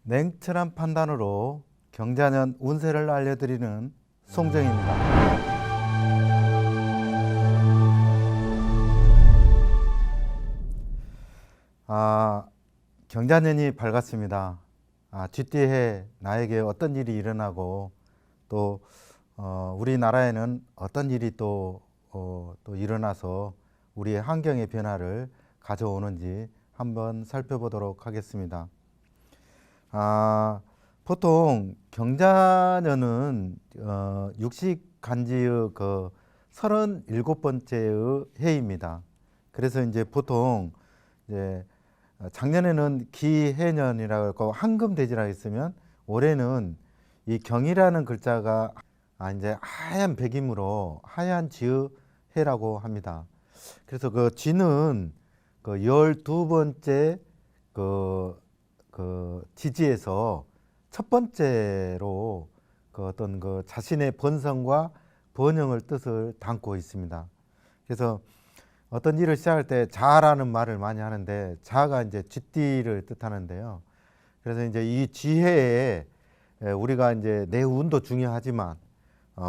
냉철한 판단으로 경자년 운세를 알려드리는 송정입니다. 경자년이 밝았습니다. 쥐띠해 나에게 어떤 일이 일어나고 또 우리나라에는 어떤 일이 또 일어나서 우리의 환경의 변화를 가져오는지 한번 살펴보도록 하겠습니다. 보통 경자년은 육식간지의 그 37번째의 해입니다. 그래서 이제 보통 이제 작년에는 기해년이라고 하고 황금돼지라고 했으면 올해는 이 경이라는 글자가 이제 하얀 백이므로 하얀 쥐의 해라고 합니다. 그래서 그 쥐는 그 12번째 그 지지에서 첫 번째로 그 어떤 그 자신의 번성과 번영을 뜻을 담고 있습니다. 그래서 어떤 일을 시작할 때 자라는 말을 많이 하는데 자가 이제 쥐띠를 뜻하는데요. 그래서 이제 이 쥐해에 우리가 이제 내 운도 중요하지만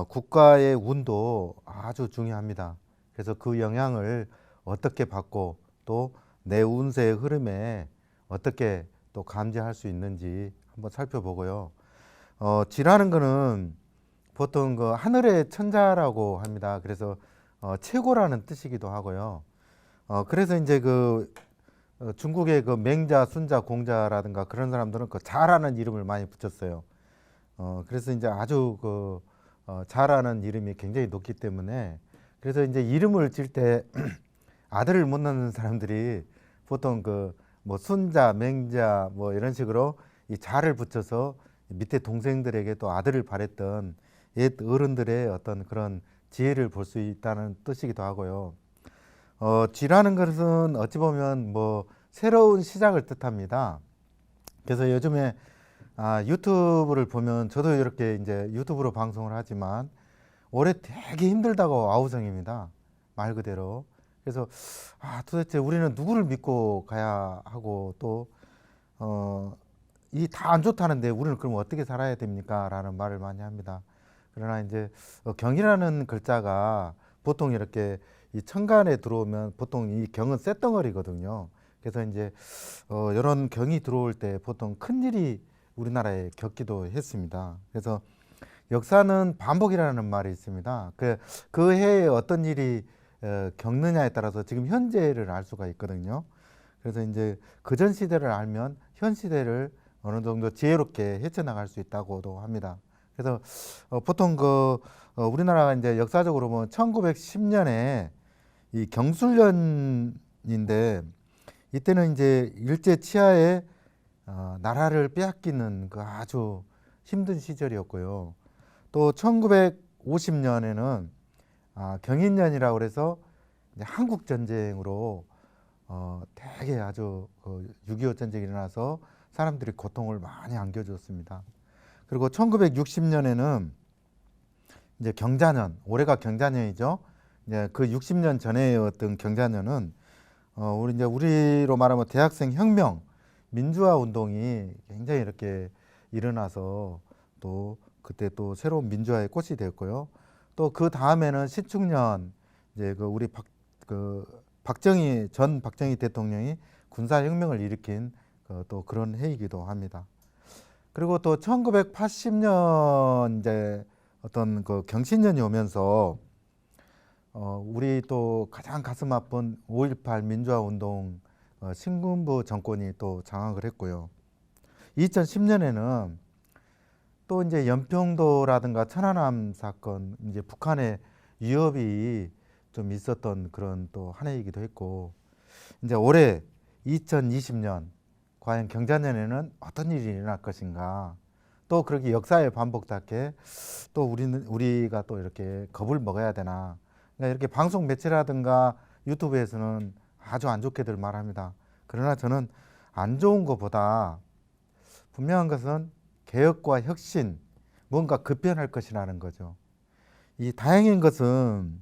국가의 운도 아주 중요합니다. 그래서 그 영향을 어떻게 받고 또 내 운세의 흐름에 어떻게 또 감지할 수 있는지 한번 살펴보고요. 쥐라는 거는 보통 그 하늘의 천자라고 합니다. 그래서 최고라는 뜻이기도 하고요. 그래서 이제 그 중국의 그 맹자, 순자, 공자라든가 그런 사람들은 그 자라는 이름을 많이 붙였어요. 그래서 이제 아주 그 자라는 이름이 굉장히 높기 때문에 그래서 이제 이름을 질 때 아들을 못 낳는 사람들이 보통 그 뭐 순자, 맹자 뭐 이런 식으로 이 자를 붙여서 밑에 동생들에게 또 아들을 바랬던 옛 어른들의 어떤 그런 지혜를 볼 수 있다는 뜻이기도 하고요. 쥐라는 것은 어찌 보면 뭐 새로운 시작을 뜻합니다. 그래서 요즘에 유튜브를 보면 저도 이렇게 이제 유튜브로 방송을 하지만 올해 되게 힘들다고 아우성입니다. 말 그대로. 그래서 도대체 우리는 누구를 믿고 가야 하고 또 이 다 안 좋다는데 우리는 그럼 어떻게 살아야 됩니까? 라는 말을 많이 합니다. 그러나 이제 경이라는 글자가 보통 이렇게 이 천간에 들어오면 보통 이 경은 쇳덩어리거든요. 그래서 이제 이런 경이 들어올 때 보통 큰 일이 우리나라에 겪기도 했습니다. 그래서 역사는 반복이라는 말이 있습니다. 그 해에 어떤 일이 겪느냐에 따라서 지금 현재를 알 수가 있거든요. 그래서 이제 그전 시대를 알면 현 시대를 어느 정도 지혜롭게 헤쳐나갈 수 있다고도 합니다. 그래서 보통 우리나라가 이제 역사적으로 보면 1910년에 이 경술년인데 이때는 이제 일제 치하에 나라를 빼앗기는 그 아주 힘든 시절이었고요. 또 1950년에는 경인년이라고 그래서 이제 한국 전쟁으로 되게 아주 6.25 전쟁이 일어나서 사람들이 고통을 많이 안겨줬습니다. 그리고 1960년에는 이제 경자년, 올해가 경자년이죠. 이제 그 60년 전에였던 경자년은 우리로 말하면 대학생 혁명, 민주화 운동이 굉장히 이렇게 일어나서 또 그때 또 새로운 민주화의 꽃이 되었고요. 또 그 다음에는 신축년 이제 우리 전 박정희 대통령이 군사혁명을 일으킨 또 그런 해이기도 합니다. 그리고 또 1980년 이제 어떤 그 경신년이 오면서 우리 또 가장 가슴 아픈 5.18 민주화 운동 신군부 정권이 또 장악을 했고요. 2010년에는 또 이제 연평도라든가 천안함 사건, 이제 북한의 위협이 좀 있었던 그런 또 한 해이기도 했고, 이제 올해 2020년 과연 경자년에는 어떤 일이 일어날 것인가? 또 그렇게 역사의 반복답게 또 우리가 또 이렇게 겁을 먹어야 되나? 그러니까 이렇게 방송 매체라든가 유튜브에서는 아주 안 좋게들 말합니다. 그러나 저는 안 좋은 것보다 분명한 것은 개혁과 혁신, 뭔가 급변할 것이라는 거죠. 이 다행인 것은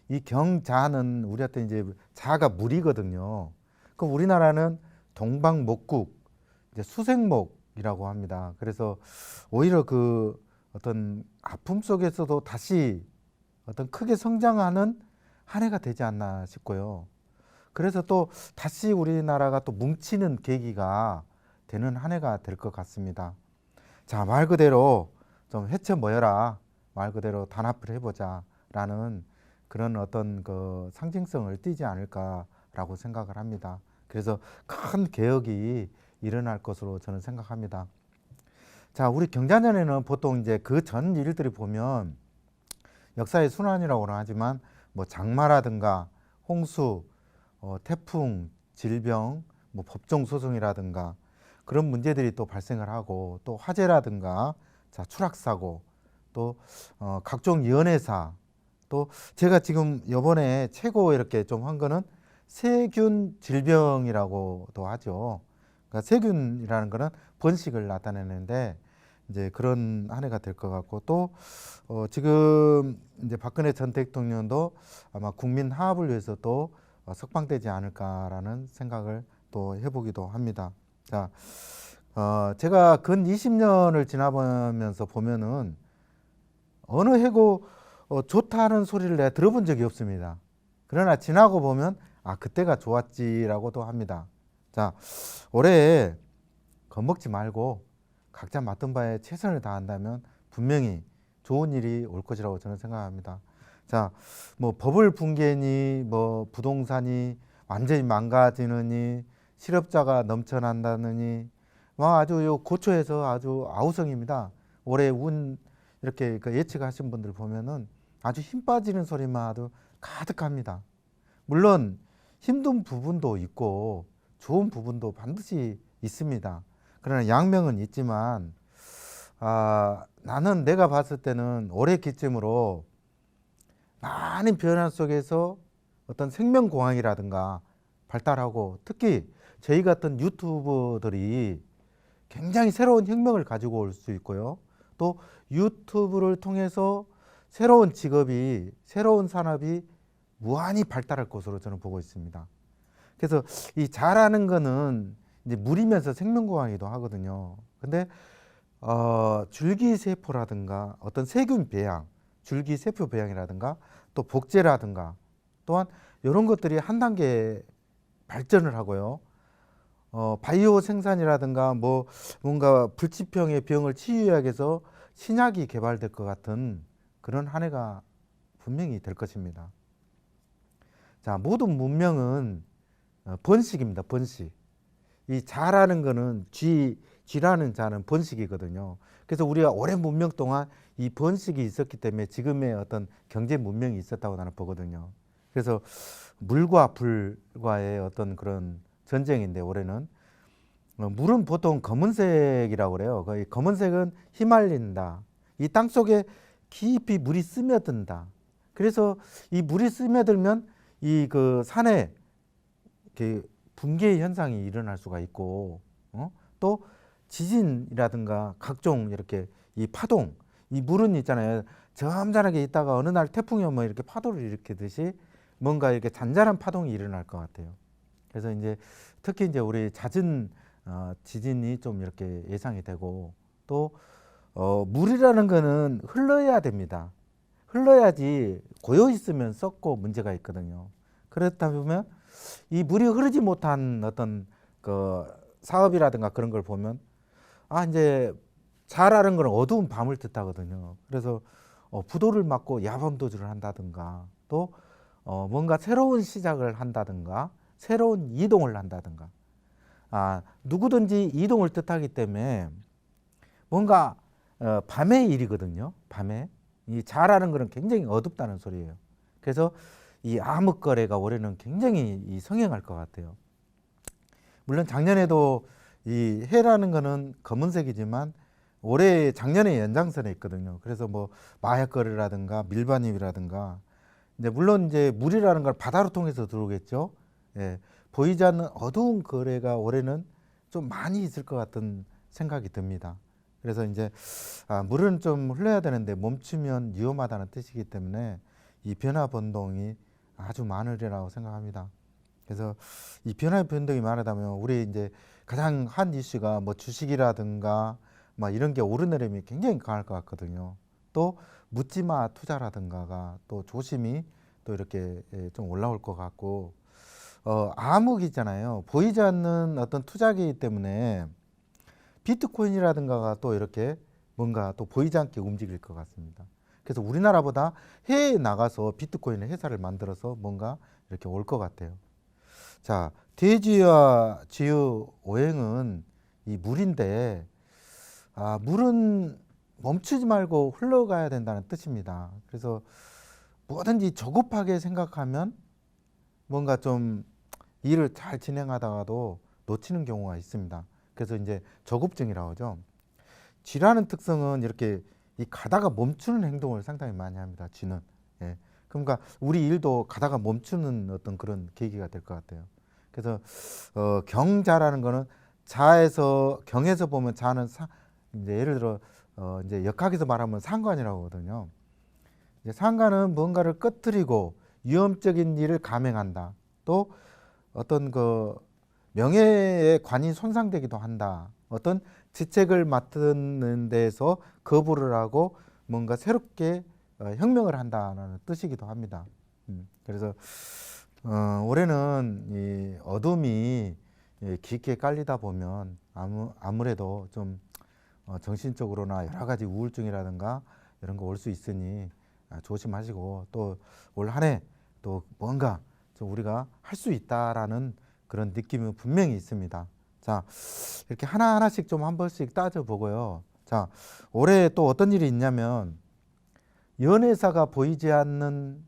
이 경자는 우리한테 이제 자가 물이거든요. 그럼 우리나라는 동방목국, 이제 수생목, 회복이라고 합니다. 그래서 오히려 그 어떤 아픔 속에서도 다시 어떤 크게 성장하는 한 해가 되지 않나 싶고요. 그래서 또 다시 우리나라가 또 뭉치는 계기가 되는 한 해가 될 것 같습니다. 자, 말 그대로 좀 해쳐 모여라. 말 그대로 단합을 해보자. 라는 그런 어떤 그 상징성을 띠지 않을까라고 생각을 합니다. 그래서 큰 개혁이 일어날 것으로 저는 생각합니다. 자, 우리 경자년에는 보통 이제 그 전 일들이 보면 역사의 순환이라고는 하지만 뭐 장마라든가 홍수, 태풍, 질병, 뭐 법정 소송이라든가 그런 문제들이 또 발생을 하고 또 화재라든가 자, 추락사고 또 각종 연애사 또 제가 지금 요번에 최고 이렇게 좀 한 거는 세균 질병이라고도 하죠. 그러니까 세균이라는 거는 번식을 나타내는데 이제 그런 한 해가 될 것 같고 또 지금 이제 박근혜 전 대통령도 아마 국민 화합을 위해서 또 석방되지 않을까라는 생각을 또 해보기도 합니다. 자, 제가 근 20년을 지나보면서 보면은 어느 해고 좋다는 소리를 내가 들어본 적이 없습니다. 그러나 지나고 보면 아 그때가 좋았지라고도 합니다. 자, 올해 겁먹지 말고 각자 맡은 바에 최선을 다한다면 분명히 좋은 일이 올 것이라고 저는 생각합니다. 자, 뭐 버블 붕괴니 뭐 부동산이 완전히 망가지느니 실업자가 넘쳐난다느니 뭐 아주 요 고초에서 아주 아우성입니다. 올해 운 이렇게 그 예측하신 분들 보면은 아주 힘 빠지는 소리만 아주 가득합니다. 물론 힘든 부분도 있고 좋은 부분도 반드시 있습니다. 그러나 양면은 있지만 나는 내가 봤을 때는 올해 기점으로 많은 변화 속에서 어떤 생명공학이라든가 발달하고 특히 저희 같은 유튜버들이 굉장히 새로운 혁명을 가지고 올 수 있고요. 또 유튜브를 통해서 새로운 직업이 새로운 산업이 무한히 발달할 것으로 저는 보고 있습니다. 그래서 이 잘하는 거는 이제 물이면서 생명공학이기도 하거든요. 근데 줄기세포라든가 어떤 세균 배양, 줄기세포 배양이라든가 또 복제라든가 또한 이런 것들이 한 단계 발전을 하고요. 바이오 생산이라든가 뭐 뭔가 불치병의 병을 치유하기 위해서 신약이 개발될 것 같은 그런 한 해가 분명히 될 것입니다. 자, 모든 문명은 번식입니다. 번식. 이 자라는 거는 쥐라는 자는 번식이거든요. 그래서 우리가 오랜 문명 동안 이 번식이 있었기 때문에 지금의 어떤 경제 문명이 있었다고 나는 보거든요. 그래서 물과 불과의 어떤 그런 전쟁인데 올해는 물은 보통 검은색이라고 그래요. 이 검은색은 휘말린다. 이 땅 속에 깊이 물이 스며든다. 그래서 이 물이 스며들면 이 그 산에 이렇게 붕괴 현상이 일어날 수가 있고 또 지진이라든가 각종 이렇게 이 파동 이 물은 있잖아요. 점잖하게 있다가 어느 날 태풍이 오면 이렇게 파도를 일으키듯이 뭔가 이렇게 잔잔한 파동이 일어날 것 같아요. 그래서 이제 특히 이제 우리 잦은 지진이 좀 이렇게 예상이 되고 또 물이라는 거는 흘러야 됩니다. 흘러야지 고여 있으면 썩고 문제가 있거든요. 그렇다 보면 이 물이 흐르지 못한 어떤 그 사업이라든가 그런 걸 보면 이제 잘하는 건 어두운 밤을 뜻하거든요. 그래서 부도를 맞고 야밤 도주를 한다든가 또 뭔가 새로운 시작을 한다든가 새로운 이동을 한다든가 누구든지 이동을 뜻하기 때문에 뭔가 밤의 일이거든요. 밤에 이 잘하는 거는 굉장히 어둡다는 소리예요. 그래서 이 암흑거래가 올해는 굉장히 성행할 것 같아요. 물론 작년에도 이 해라는 거는 검은색이지만 올해 작년에 연장선에 있거든요. 그래서 뭐 마약거래라든가 밀반입이라든가 이제 물론 이제 물이라는 걸 바다로 통해서 들어오겠죠. 예, 보이지 않는 어두운 거래가 올해는 좀 많이 있을 것 같은 생각이 듭니다. 그래서 이제 물은 좀 흘러야 되는데 멈추면 위험하다는 뜻이기 때문에 이 변화 변동이 아주 많으리라고 생각합니다. 그래서 이 변화의 변동이 말하자면 우리 이제 가장 한 이슈가 뭐 주식이라든가 막 이런 게 오르내림이 굉장히 강할 것 같거든요. 또 묻지마 투자라든가가 또 조심히 또 이렇게 좀 올라올 것 같고, 암흑이잖아요. 보이지 않는 어떤 투자기이기 때문에 비트코인이라든가가 또 이렇게 뭔가 또 보이지 않게 움직일 것 같습니다. 그래서 우리나라보다 해외에 나가서 비트코인의 회사를 만들어서 뭔가 이렇게 올 것 같아요. 자, 대지와 지유 오행은 이 물인데, 물은 멈추지 말고 흘러가야 된다는 뜻입니다. 그래서 뭐든지 조급하게 생각하면 뭔가 좀 일을 잘 진행하다가도 놓치는 경우가 있습니다. 그래서 이제 조급증이라고 하죠. 쥐라는 특성은 이렇게 이 가다가 멈추는 행동을 상당히 많이 합니다. 쥐는. 예. 그러니까 우리 일도 가다가 멈추는 어떤 그런 계기가 될 것 같아요. 그래서 경자라는 거는 자에서 경에서 보면 자는 이제 예를 들어 이제 역학에서 말하면 상관이라고 하거든요. 이제 상관은 뭔가를 꺼트리고 위험적인 일을 감행한다. 또 어떤 그 명예의 관이 손상되기도 한다. 어떤 직책을 맡는 데서 거부를 하고 뭔가 새롭게 혁명을 한다는 뜻이기도 합니다. 그래서 올해는 이 어둠이 깊게 깔리다 보면 아무래도 좀 정신적으로나 여러 가지 우울증이라든가 이런 거 올 수 있으니 조심하시고, 또 올 한 해 또 뭔가 좀 우리가 할 수 있다라는 그런 느낌은 분명히 있습니다. 자, 이렇게 하나하나씩 좀 한 번씩 따져보고요. 자, 올해 또 어떤 일이 있냐면 연애사가 보이지 않는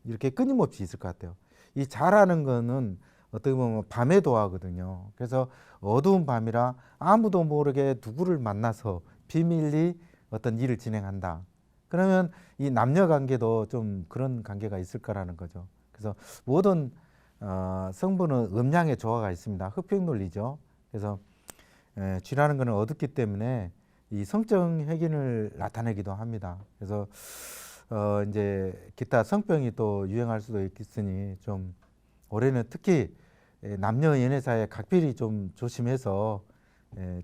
이렇게 끊임없이 있을 것 같아요. 이 자라는 거는 어떻게 보면 밤에 도하거든요. 그래서 어두운 밤이라 아무도 모르게 누구를 만나서 비밀리 어떤 일을 진행한다. 그러면 이 남녀 관계도 좀 그런 관계가 있을 거라는 거죠. 그래서 모든 성분은 음양의 조화가 있습니다. 흑백 논리죠. 그래서 쥐라는 것은 어둡기 때문에 이 성적 획인을 나타내기도 합니다. 그래서 이제 기타 성병이 또 유행할 수도 있으니 좀 올해는 특히 남녀 연애 사이에 각별히 좀 조심해서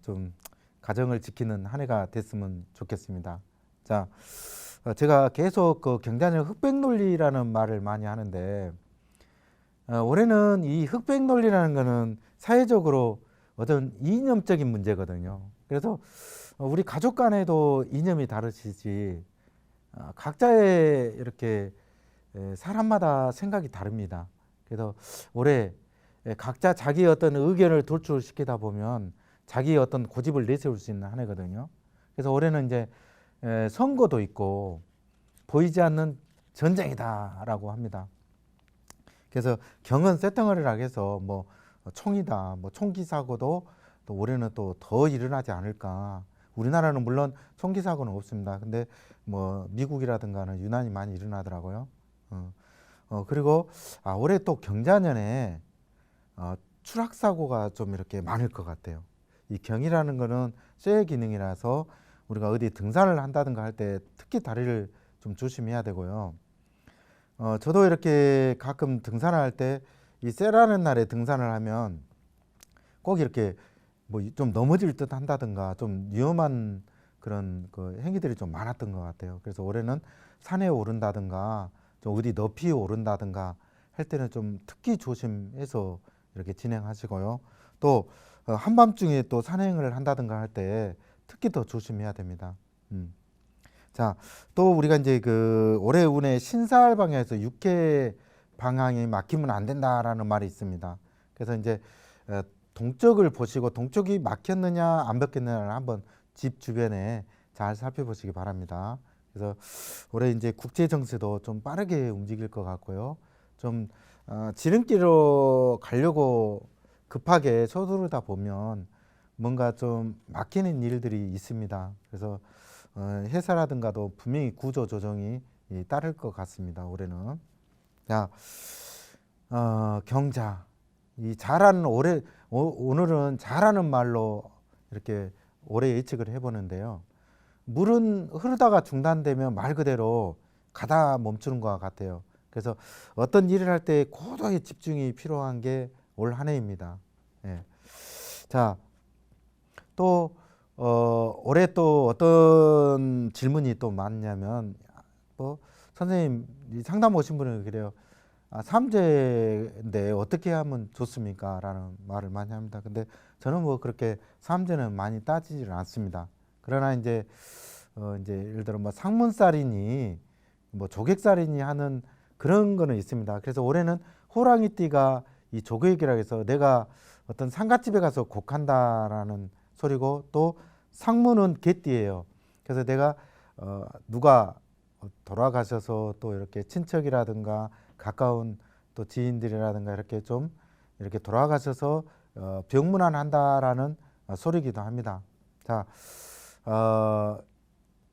좀 가정을 지키는 한 해가 됐으면 좋겠습니다. 자, 제가 계속 그 경자년 흑백 논리라는 말을 많이 하는데, 올해는 이 흑백 논리라는 거는 사회적으로 어떤 이념적인 문제거든요. 그래서 우리 가족 간에도 이념이 다르시지 각자의 이렇게 사람마다 생각이 다릅니다. 그래서 올해 각자 자기 어떤 의견을 돌출시키다 보면 자기 어떤 고집을 내세울 수 있는 한 해거든요. 그래서 올해는 이제 선거도 있고 보이지 않는 전쟁이다라고 합니다. 그래서 경은 쇳덩어리라고 해서 뭐 총이다, 뭐 총기 사고도 또 올해는 또 더 일어나지 않을까. 우리나라는 물론 총기 사고는 없습니다. 근데 뭐 미국이라든가는 유난히 많이 일어나더라고요. 그리고 올해 또 경자년에 추락 사고가 좀 이렇게 많을 것 같아요. 이 경이라는 거는 쇠의 기능이라서 우리가 어디 등산을 한다든가 할 때 특히 다리를 좀 조심해야 되고요. 저도 이렇게 가끔 등산을 할 때 이 쇠라는 날에 등산을 하면 꼭 이렇게 뭐 좀 넘어질 듯 한다든가 좀 위험한 그런 그 행위들이 좀 많았던 것 같아요. 그래서 올해는 산에 오른다든가 좀 어디 높이 오른다든가 할 때는 좀 특히 조심해서 이렇게 진행하시고요. 또 한밤중에 또 산행을 한다든가 할 때 특히 더 조심해야 됩니다. 자, 또 우리가 이제 그 올해 운의 신사할 방향에서 육해 방향이 막히면 안 된다라는 말이 있습니다. 그래서 이제 동쪽을 보시고 동쪽이 막혔느냐 안 막혔느냐를 한번 집 주변에 잘 살펴보시기 바랍니다. 그래서 올해 이제 국제 정세도 좀 빠르게 움직일 것 같고요. 좀 지름길로 가려고 급하게 서두르다 보면 뭔가 좀 막히는 일들이 있습니다. 그래서 회사라든가도 분명히 구조 조정이 따를 것 같습니다. 올해는. 자, 경자. 이 잘하는 오늘은 잘하는 말로 이렇게 올해 예측을 해보는데요. 물은 흐르다가 중단되면 말 그대로 가다 멈추는 것 같아요. 그래서 어떤 일을 할 때 고도의 집중이 필요한 게 올 한 해입니다. 예. 자, 또 올해 또 어떤 질문이 또 많냐면 뭐 선생님 상담 오신 분은 그래요. 삼재인데 어떻게 하면 좋습니까? 라는 말을 많이 합니다. 근데 저는 뭐 그렇게 삼재는 많이 따지지는 않습니다. 그러나 이제 이제 예를 들어 뭐 상문살인이 뭐 조객살인이 하는 그런 거는 있습니다. 그래서 올해는 호랑이띠가 이 조객이라고 해서 내가 어떤 상갓집에 가서 곡한다라는 소리고, 또 상문은 개띠예요. 그래서 내가 누가 돌아가셔서 또 이렇게 친척이라든가 가까운 또 지인들이라든가 이렇게 좀 이렇게 돌아가셔서 병문안한다라는 소리기도 합니다. 자,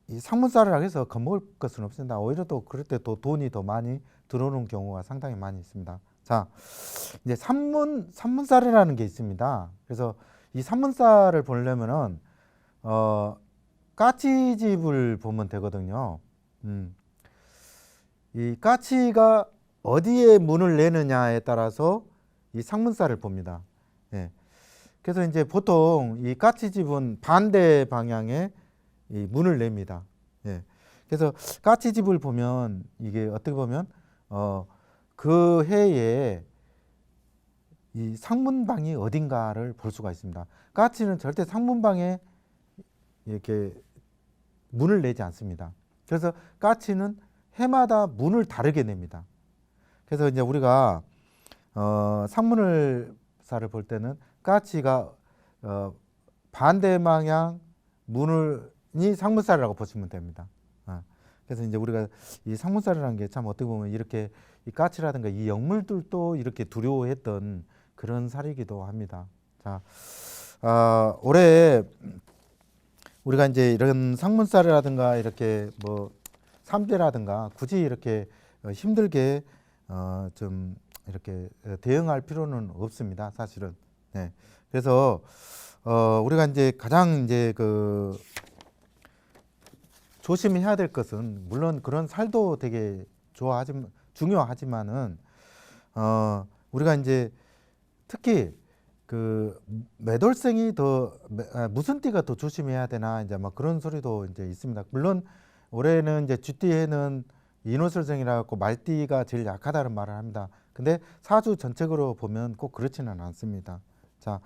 이 상문살이라고 해서 겁먹을 것은 없습니다. 오히려 또 그럴 때 또 돈이 더 많이 들어오는 경우가 상당히 많이 있습니다. 자, 이제 산문살이라는 게 있습니다. 그래서 이 산문살을 보려면은 까치집을 보면 되거든요. 이 까치가 어디에 문을 내느냐에 따라서 이 상문살을 봅니다. 예. 그래서 이제 보통 이 까치집은 반대 방향에 이 문을 냅니다. 예. 그래서 까치집을 보면 이게 어떻게 보면 그 해에 이 상문방이 어딘가를 볼 수가 있습니다. 까치는 절대 상문방에 이렇게 문을 내지 않습니다. 그래서 까치는 해마다 문을 다르게 냅니다. 그래서 이제 우리가 상문을 살을 볼 때는 까치가 반대 방향 문이 상문살이라고 보시면 됩니다. 그래서 이제 우리가 이 상문살이라는 게 참 어떻게 보면 이렇게 이 까치라든가 이 영물들도 이렇게 두려워했던 그런 살이기도 합니다. 자, 올해 우리가 이제 이런 상문살이라든가 이렇게 뭐 삼재라든가 굳이 이렇게 힘들게 좀 이렇게 대응할 필요는 없습니다. 사실은. 네. 그래서 우리가 이제 가장 이제 그 조심해야 될 것은, 물론 그런 살도 되게 중요하지만은 우리가 이제 특히 그 매돌생이 무슨 띠가 더 조심해야 되나 이제 막 그런 소리도 이제 있습니다. 물론 올해는 이제 쥐띠에는 인호설생이라 갖고 말띠가 제일 약하다는 말을 합니다. 근데 사주 전체적으로 보면 꼭 그렇지는 않습니다. 자,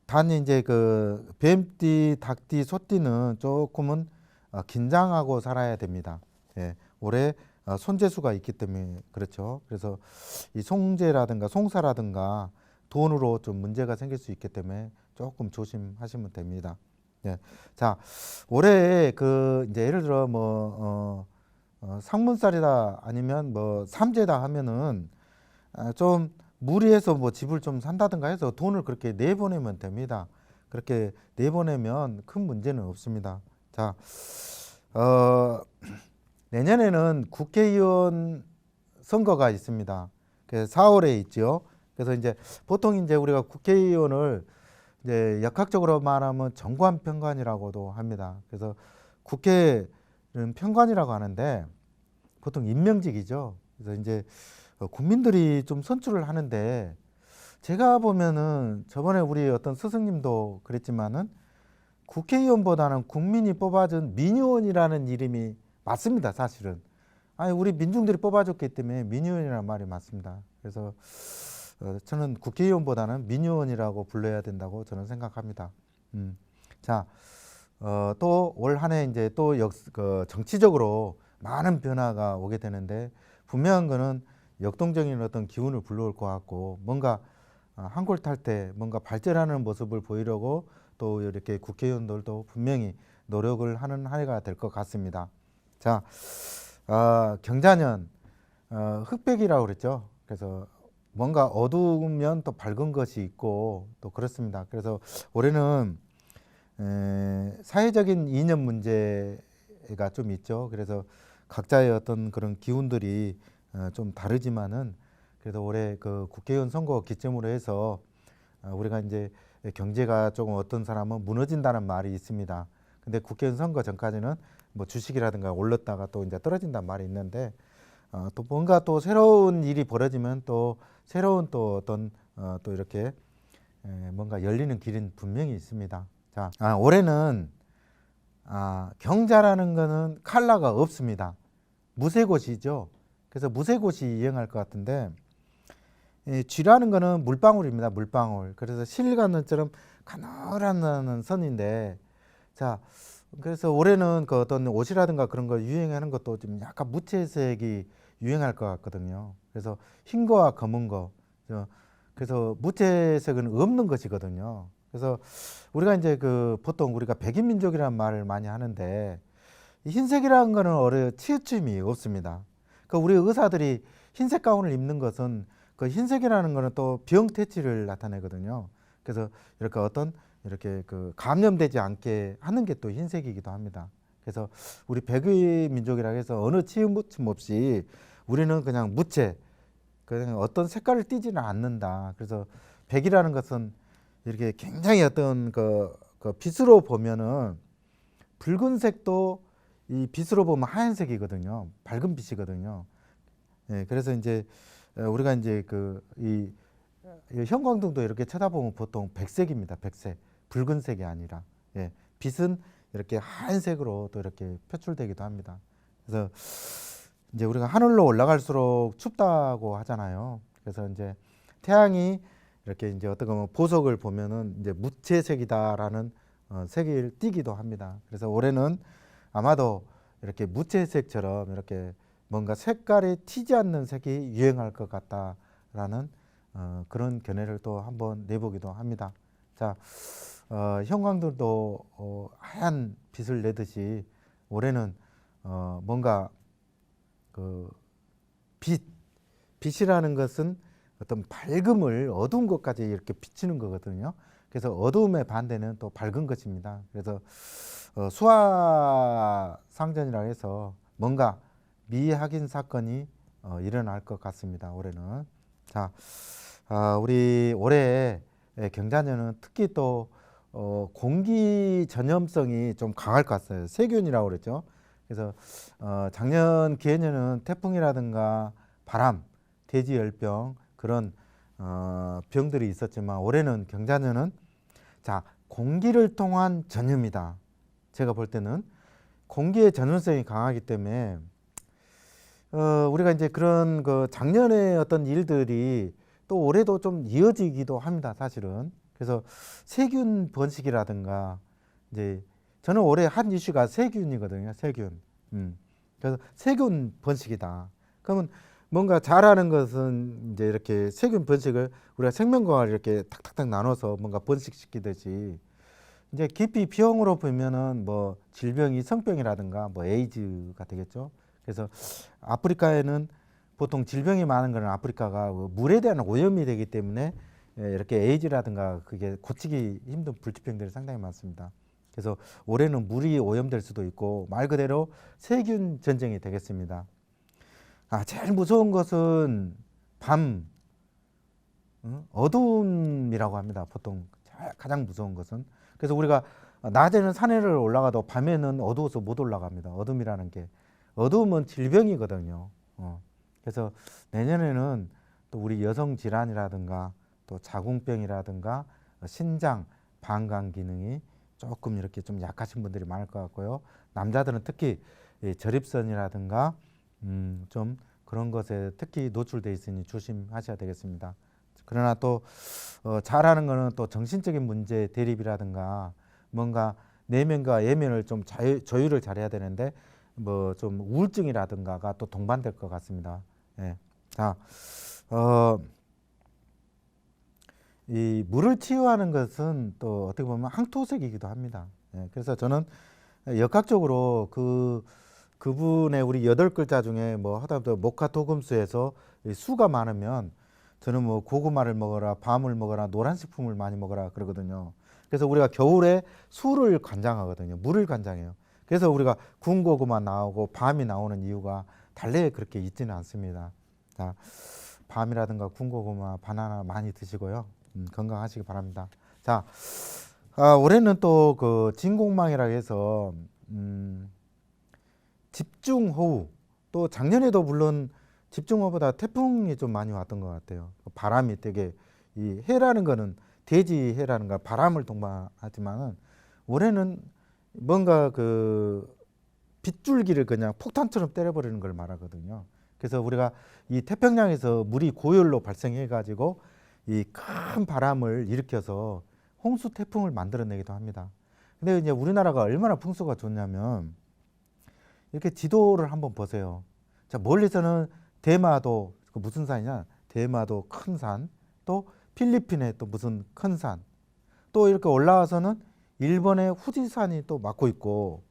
단 이제 그 뱀띠, 닭띠, 소띠는 조금은 긴장하고 살아야 됩니다. 예, 올해 손재수가 있기 때문에 그렇죠. 그래서 이 송재라든가 송사라든가 돈으로 좀 문제가 생길 수 있기 때문에 조금 조심하시면 됩니다. 예. 자, 올해 그 이제 예를 들어 뭐 상문살이다 아니면 뭐 삼재다 하면은 좀 무리해서 뭐 집을 좀 산다든가 해서 돈을 그렇게 내보내면 됩니다. 그렇게 내보내면 큰 문제는 없습니다. 자, 내년에는 국회의원 선거가 있습니다. 그래서 4월에 있죠. 그래서 이제 보통 이제 우리가 국회의원을 이제 역학적으로 말하면 정관편관이라고도 합니다. 그래서 국회는 편관이라고 하는데 보통 임명직이죠. 그래서 이제 국민들이 좀 선출을 하는데, 제가 보면은 저번에 우리 어떤 스승님도 그랬지만은 국회의원보다는 국민이 뽑아준 민의원이라는 이름이 맞습니다. 사실은. 아니, 우리 민중들이 뽑아줬기 때문에 민의원이라는 말이 맞습니다. 그래서 저는 국회의원보다는 민의원이라고 불러야 된다고 저는 생각합니다. 자, 또 올 한 해 이제 또 정치적으로 많은 변화가 오게 되는데, 분명한 거는 역동적인 어떤 기운을 불러올 것 같고, 뭔가 한 골 탈 때 뭔가 발전하는 모습을 보이려고 또 이렇게 국회의원들도 분명히 노력을 하는 한 해가 될 것 같습니다. 자, 경자년 흑백이라고 그랬죠. 그래서 뭔가 어두우면 또 밝은 것이 있고 또 그렇습니다. 그래서 올해는 사회적인 이념 문제가 좀 있죠. 그래서 각자의 어떤 그런 기운들이 좀 다르지만은, 그래도 올해 그 국회의원 선거 기점으로 해서 우리가 이제 경제가 조금 어떤 사람은 무너진다는 말이 있습니다. 근데 국회의원 선거 전까지는 뭐 주식이라든가 올랐다가 또 이제 떨어진다는 말이 있는데, 또 뭔가 또 새로운 일이 벌어지면 또 새로운 또 어떤 또 이렇게 뭔가 열리는 길은 분명히 있습니다. 자, 올해는 경자라는 거는 칼라가 없습니다. 무쇠꽃이죠. 그래서 무쇠꽃이 유행할 것 같은데, 쥐라는 거는 물방울입니다. 물방울. 그래서 실감선처럼 가늘한 선인데, 자, 그래서 올해는 그 어떤 옷이라든가 그런 거 유행하는 것도 좀 약간 무채색이 유행할 것 같거든요. 그래서 흰 거와 검은 거. 그래서 무채색은 없는 것이거든요. 그래서 우리가 이제 그 보통 우리가 백인민족이라는 말을 많이 하는데, 흰색이라는 거는 치우침이 없습니다. 그 우리 의사들이 흰색 가운을 입는 것은 그 흰색이라는 거는 또 병퇴치를 나타내거든요. 그래서 이렇게 어떤 이렇게 그 감염되지 않게 하는 게 또 흰색이기도 합니다. 그래서 우리 백의 민족이라 해서 어느 치우침 없이 우리는 그냥 무채, 그냥 어떤 색깔을 띠지는 않는다. 그래서 백이라는 것은 이렇게 굉장히 어떤 그 빛으로 보면은 붉은색도 이 빛으로 보면 하얀색이거든요. 밝은 빛이거든요. 그래서 이제 우리가 이제 이 형광등도 이렇게 쳐다보면 보통 백색입니다. 백색. 붉은색이 아니라. 빛은 이렇게 하얀색으로 또 이렇게 표출되기도 합니다. 그래서 이제 우리가 하늘로 올라갈수록 춥다고 하잖아요. 그래서 이제 태양이 이렇게 이제 어떻게 보면 보석을 보면은 이제 무채색이다라는 색을 띠기도 합니다. 그래서 올해는 아마도 이렇게 무채색처럼 이렇게 뭔가 색깔이 튀지 않는 색이 유행할 것 같다라는 그런 견해를 또 한번 내보기도 합니다. 자, 형광등도 하얀 빛을 내듯이 올해는 뭔가 그 빛이라는 것은 어떤 밝음을 어두운 것까지 이렇게 비치는 거거든요. 그래서 어두움의 반대는 또 밝은 것입니다. 그래서 수화상전이라 해서 뭔가 미확인 사건이 일어날 것 같습니다. 올해는. 자, 우리 올해 경자년은 특히 또 공기 전염성이 좀 강할 것 같아요. 세균이라고 그랬죠. 그래서 작년 기해년은 태풍이라든가 바람, 돼지열병 그런 병들이 있었지만 올해는 경자년은 자, 공기를 통한 전염이다. 제가 볼 때는 공기의 전염성이 강하기 때문에 우리가 이제 그런 그 작년에 어떤 일들이 또 올해도 좀 이어지기도 합니다. 사실은. 그래서 세균 번식이라든가 이제 저는 올해 한 이슈가 세균이거든요. 세균. 그래서 세균 번식이다. 그러면 뭔가 잘하는 것은 이제 이렇게 세균 번식을 우리가 생명과를 이렇게 탁탁탁 나눠서 뭔가 번식시키듯이 이제 깊이 비용으로 보면은 뭐 질병이 성병이라든가 뭐 에이즈가 되겠죠. 그래서 아프리카에는 보통 질병이 많은 거는 아프리카가 물에 대한 오염이 되기 때문에 이렇게 에이즈라든가 그게 고치기 힘든 불치병들이 상당히 많습니다. 그래서 올해는 물이 오염될 수도 있고 말 그대로 세균 전쟁이 되겠습니다. 제일 무서운 것은 밤, 어둠이라고 합니다. 보통 가장 무서운 것은. 그래서 우리가 낮에는 산에를 올라가도 밤에는 어두워서 못 올라갑니다. 어둠이라는 게. 어두움은 질병이거든요. 그래서 내년에는 또 우리 여성 질환이라든가 또 자궁병이라든가 신장, 방광 기능이 조금 이렇게 좀 약하신 분들이 많을 것 같고요. 남자들은 특히 저립선이라든가 좀 그런 것에 특히 노출돼 있으니 조심하셔야 되겠습니다. 그러나 또 잘하는 거는 또 정신적인 문제 대립이라든가 뭔가 내면과 외면을 좀 조율을 잘해야 되는데 뭐 좀 우울증이라든가가 또 동반될 것 같습니다. 자, 이 물을 치유하는 것은 또 어떻게 보면 항토색이기도 합니다. 그래서 저는 역학적으로 그분의 우리 8글자 중에 뭐 하다못해 목화토금수에서 수가 많으면 저는 뭐 고구마를 먹어라, 밤을 먹어라, 노란식품을 많이 먹어라 그러거든요. 그래서 우리가 겨울에 수를 관장하거든요. 물을 관장해요. 그래서 우리가 군고구마 나오고 밤이 나오는 이유가 달래에 그렇게 있지는 않습니다. 자, 밤이라든가 군고구마, 바나나 많이 드시고요. 건강하시기 바랍니다. 자, 올해는 또 그 진공망이라 해서 집중호우 또 작년에도 물론 집중호우보다 태풍이 좀 많이 왔던 것 같아요. 바람이 되게 이 해라는 거는 대지 해라는 거 바람을 동반하지만은 올해는 뭔가 그 빗줄기를 그냥 폭탄처럼 때려버리는 걸 말하거든요. 그래서 우리가 이 태평양에서 물이 고열로 발생해 가지고 이 큰 바람을 일으켜서 홍수 태풍을 만들어내기도 합니다. 근데 이제 우리나라가 얼마나 풍수가 좋냐면 이렇게 지도를 한번 보세요. 자, 멀리서는 대마도 그 무슨 산이냐? 대마도 큰 산, 또 필리핀의 또 무슨 큰 산, 또 이렇게 올라와서는 일본의 후지산이 또 막고 있고,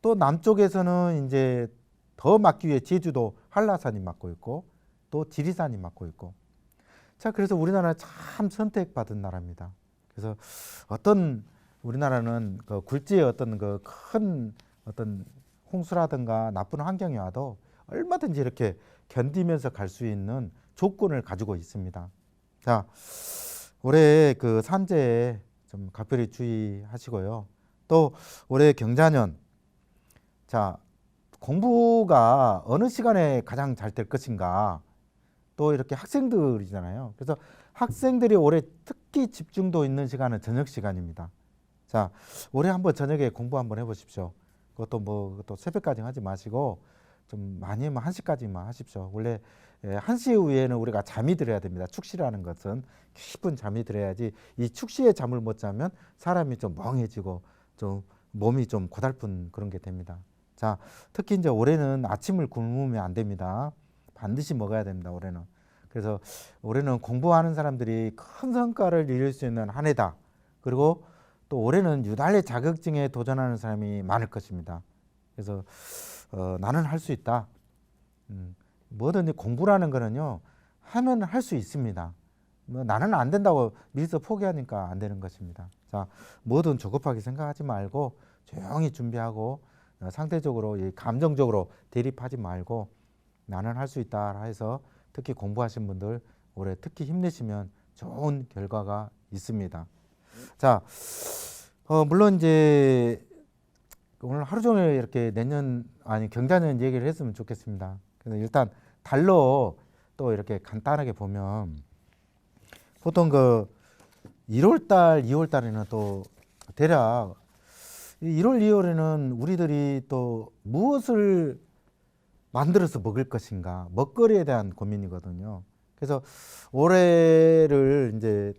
또 남쪽에서는 이제 더 막기 위해 제주도 한라산이 막고 있고, 또 지리산이 막고 있고. 자, 그래서 우리나라는 참 선택받은 나라입니다. 그래서 어떤 우리나라는 그 굴지의 어떤 그 큰 어떤 홍수라든가 나쁜 환경이 와도 얼마든지 이렇게 견디면서 갈 수 있는 조건을 가지고 있습니다. 자, 올해 그 산재에 좀 각별히 주의하시고요. 또 올해 경자년, 자, 공부가 어느 시간에 가장 잘 될 것인가, 또 이렇게 학생들이잖아요. 그래서 학생들이 올해 특히 집중도 있는 시간은 저녁 시간입니다. 자, 올해 한번 저녁에 공부 한번 해보십시오. 그것도 뭐 또 새벽까지 하지 마시고 좀 많이 하면 1시까지만 하십시오. 원래 1시 이후에는 우리가 잠이 들어야 됩니다. 축시라는 것은 깊은 잠이 들어야지, 이 축시에 잠을 못 자면 사람이 좀 멍해지고 좀 몸이 좀 고달픈 그런 게 됩니다. 자, 특히 이제 올해는 아침을 굶으면 안 됩니다. 반드시 먹어야 됩니다, 올해는. 그래서 올해는 공부하는 사람들이 큰 성과를 이룰 수 있는 한 해다. 그리고 또 올해는 유달리 자격증에 도전하는 사람이 많을 것입니다. 그래서 나는 할 수 있다. 뭐든지 공부라는 거는요, 하면 할 수 있습니다. 뭐 나는 안 된다고 미리서 포기하니까 안 되는 것입니다. 자, 뭐든 조급하게 생각하지 말고 조용히 준비하고 상대적으로 감정적으로 대립하지 말고 나는 할 수 있다 해서 특히 공부하신 분들 올해 특히 힘내시면 좋은 결과가 있습니다. 자, 물론 이제 오늘 하루 종일 이렇게 경자년 얘기를 했으면 좋겠습니다. 그래서 일단 달로 또 이렇게 간단하게 보면 보통 그 1월달, 2월달에는 또 대략 1월, 2월에는 우리들이 또 무엇을 만들어서 먹을 것인가, 먹거리에 대한 고민이거든요. 그래서 올해를 이제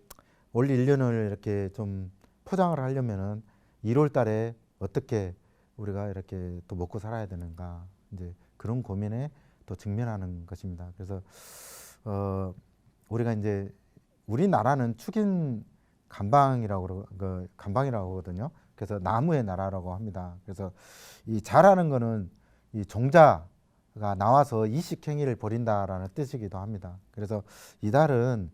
올 1년을 이렇게 좀 포장을 하려면은 1월 달에 어떻게 우리가 이렇게 또 먹고 살아야 되는가, 이제 그런 고민에 또 직면하는 것입니다. 그래서 우리가 이제 우리나라는 축인 간방이라고 하거든요. 그래서 나무의 나라라고 합니다. 그래서 이 자라는 거는 이 종자가 나와서 이식행위를 벌인다라는 뜻이기도 합니다. 그래서 이달은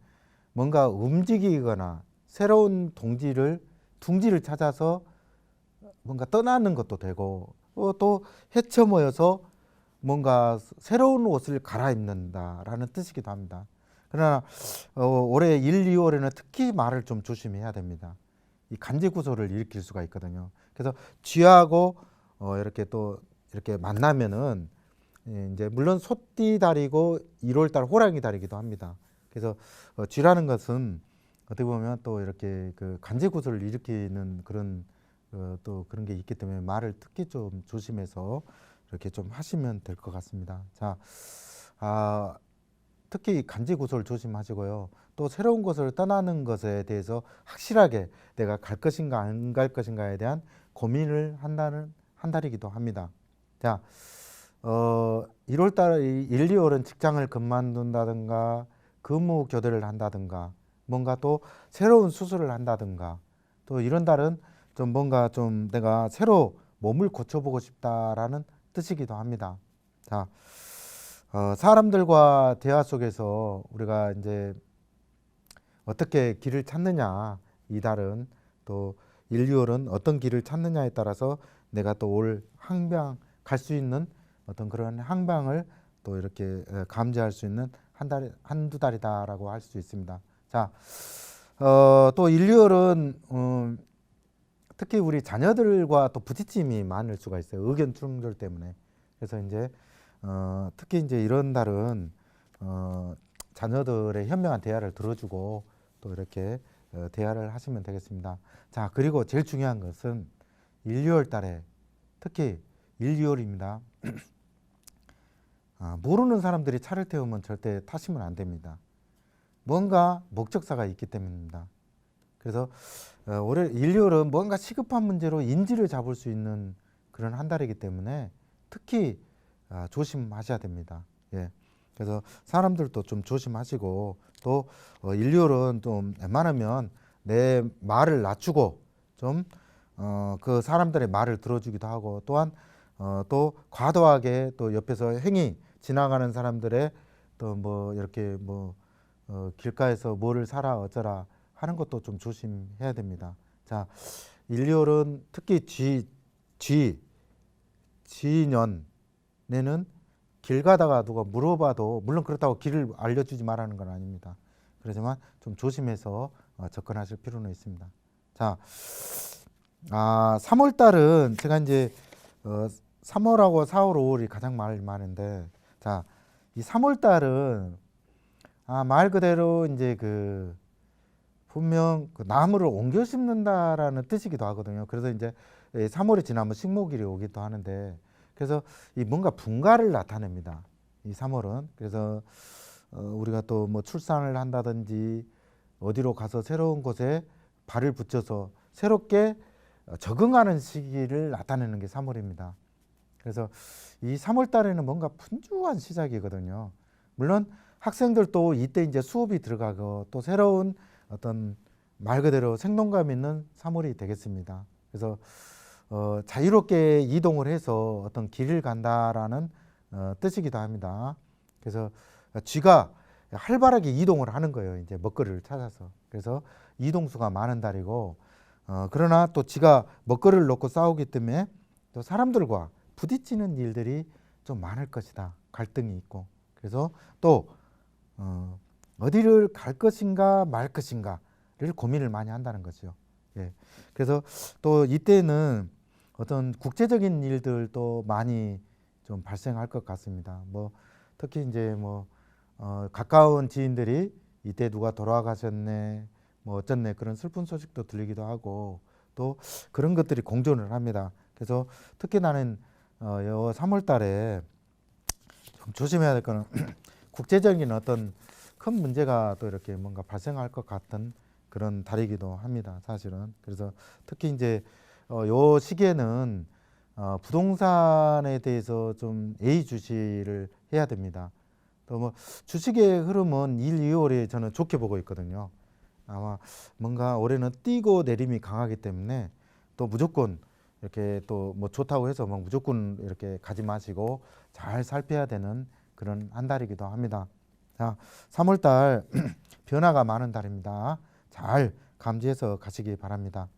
뭔가 움직이거나 새로운 둥지를 찾아서 뭔가 떠나는 것도 되고, 또 헤쳐 모여서 뭔가 새로운 옷을 갈아입는다라는 뜻이기도 합니다. 그러나 올해 1, 2월에는 특히 말을 좀 조심해야 됩니다. 이 간질구소를 일으킬 수가 있거든요. 그래서 쥐하고 이렇게 또 이렇게 만나면은 이제 물론 소띠달이고 1월달 호랑이 달이기도 합니다. 그래서 쥐라는 것은 어떻게 보면 또 이렇게 그 간질구소를 일으키는 그런 또 그런 게 있기 때문에 말을 특히 좀 조심해서 이렇게 좀 하시면 될 것 같습니다. 자, 특히 간질구소를 조심하시고요. 또 새로운 곳을 떠나는 것에 대해서 확실하게 내가 갈 것인가 안 갈 것인가에 대한 고민을 한 달이기도 합니다. 자, 1월달 1, 2월은 직장을 그만둔다든가 근무 교대를 한다든가 뭔가 또 새로운 수술을 한다든가 또 이런 달은 좀 뭔가 좀 내가 새로 몸을 고쳐보고 싶다라는 뜻이기도 합니다. 자, 사람들과 대화 속에서 우리가 이제 어떻게 길을 찾느냐, 이 달은 또 1, 2월은 어떤 길을 찾느냐에 따라서 내가 또 올 항방 갈 수 있는 어떤 그런 항방을 또 이렇게 감지할 수 있는 한두 달이다라고 할 수 있습니다. 자, 또 1, 2월은 특히 우리 자녀들과 또 부딪힘이 많을 수가 있어요. 의견 충돌 때문에. 그래서 이제 특히 이제 이런 달은 자녀들의 현명한 대화를 들어주고 또 이렇게 대화를 하시면 되겠습니다. 자, 그리고 제일 중요한 것은 1, 2월 달에 특히 1, 2월입니다. 모르는 사람들이 차를 태우면 절대 타시면 안 됩니다. 뭔가 목적사가 있기 때문입니다. 그래서 올해 1, 2월은 뭔가 시급한 문제로 인지를 잡을 수 있는 그런 한 달이기 때문에 특히 조심하셔야 됩니다. 예. 그래서 사람들도 좀 조심하시고 또 1, 2월은 좀 웬만하면 내 말을 낮추고 좀 그 사람들의 말을 들어주기도 하고 또한 또 과도하게 또 옆에서 행위 지나가는 사람들의 또 뭐 이렇게 뭐 길가에서 뭐를 사라 어쩌라 하는 것도 좀 조심해야 됩니다. 자, 1, 2월은 특히 쥐년에는 길 가다가 누가 물어봐도 물론 그렇다고 길을 알려주지 말라는 건 아닙니다. 그렇지만 좀 조심해서 접근하실 필요는 있습니다. 자, 3월 달은 제가 이제 3월하고 4월, 5월이 가장 말 많은데, 자, 이 3월 달은 말 그대로 이제 그 분명 그 나무를 옮겨 심는다라는 뜻이기도 하거든요. 그래서 이제 3월이 지나면 식목일이 오기도 하는데, 그래서 이 뭔가 분가를 나타냅니다. 이 3월은. 그래서 우리가 또 뭐 출산을 한다든지 어디로 가서 새로운 곳에 발을 붙여서 새롭게 적응하는 시기를 나타내는 게 3월입니다. 그래서 이 3월 달에는 뭔가 분주한 시작이거든요. 물론 학생들도 이때 이제 수업이 들어가고 또 새로운 어떤 말 그대로 생동감 있는 3월이 되겠습니다. 그래서 자유롭게 이동을 해서 어떤 길을 간다라는 뜻이기도 합니다. 그래서 쥐가 활발하게 이동을 하는 거예요. 이제 먹거리를 찾아서. 그래서 이동수가 많은 달이고, 그러나 또 쥐가 먹거리를 놓고 싸우기 때문에 또 사람들과 부딪히는 일들이 좀 많을 것이다. 갈등이 있고. 그래서 또 어디를 갈 것인가 말 것인가를 고민을 많이 한다는 거죠. 예. 그래서 또 이때는 어떤 국제적인 일들도 많이 좀 발생할 것 같습니다. 뭐 특히 이제 뭐 가까운 지인들이 이때 누가 돌아가셨네, 뭐 어쩌네 그런 슬픈 소식도 들리기도 하고 또 그런 것들이 공존을 합니다. 그래서 특히 나는 3월 달에 좀 조심해야 될 거는 국제적인 어떤 큰 문제가 또 이렇게 뭔가 발생할 것 같은 그런 달이기도 합니다. 사실은. 그래서 특히 이제 요 시기에는 부동산에 대해서 좀 예의주시를 해야 됩니다. 또 뭐 주식의 흐름은 1, 2월에 저는 좋게 보고 있거든요. 아마 뭔가 올해는 뛰고 내림이 강하기 때문에 또 무조건 이렇게 또 뭐 좋다고 해서 막 무조건 이렇게 가지 마시고 잘 살펴야 되는 그런 한 달이기도 합니다. 자, 3월 달 변화가 많은 달입니다. 잘 감지해서 가시기 바랍니다.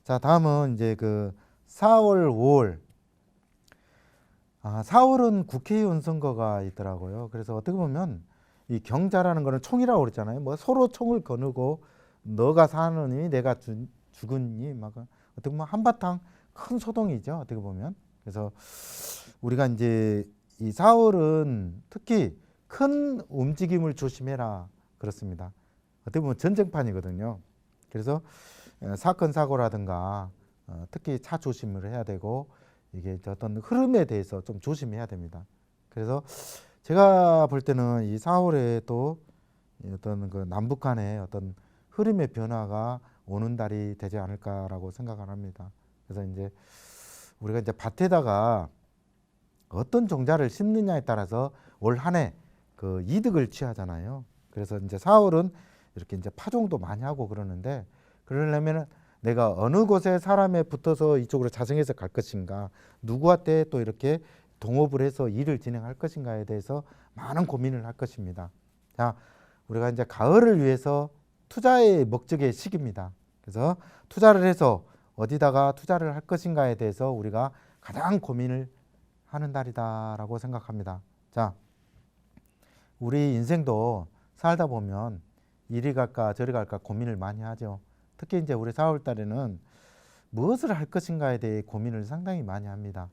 자, 다음은 이제 그 4월, 5월. 4월은 국회의원 선거가 있더라고요. 그래서 어떻게 보면 이 경자라는 거는 총이라고 그랬잖아요. 뭐 서로 총을 거느고 너가 사느니 내가 죽으니 막 어떻게 보면 한바탕 큰 소동이죠. 어떻게 보면. 그래서 우리가 이제 이 4월은 특히 큰 움직임을 조심해라 그렇습니다. 어떻게 보면 전쟁판이거든요. 그래서 사건 사고라든가 특히 차 조심을 해야 되고 이게 어떤 흐름에 대해서 좀 조심해야 됩니다. 그래서 제가 볼 때는 이 4월에 또 어떤 그 남북 간의 어떤 흐름의 변화가 오는 달이 되지 않을까라고 생각을 합니다. 그래서 이제 우리가 이제 밭에다가 어떤 종자를 심느냐에 따라서 올 한 해 그 이득을 취하잖아요. 그래서 이제 4월은 이렇게 이제 파종도 많이 하고 그러는데 그러려면 내가 어느 곳에 사람에 붙어서 이쪽으로 자생해서 갈 것인가, 누구한테 또 이렇게 동업을 해서 일을 진행할 것인가에 대해서 많은 고민을 할 것입니다. 자, 우리가 이제 가을을 위해서 투자의 목적의 시기입니다. 그래서 투자를 해서 어디다가 투자를 할 것인가에 대해서 우리가 가장 고민을 하는 달이다라고 생각합니다. 자, 우리 인생도 살다 보면 이리 갈까 저리 갈까 고민을 많이 하죠. 특히 이제 우리 4월 달에는 무엇을 할 것인가에 대해 고민을 상당히 많이 합니다.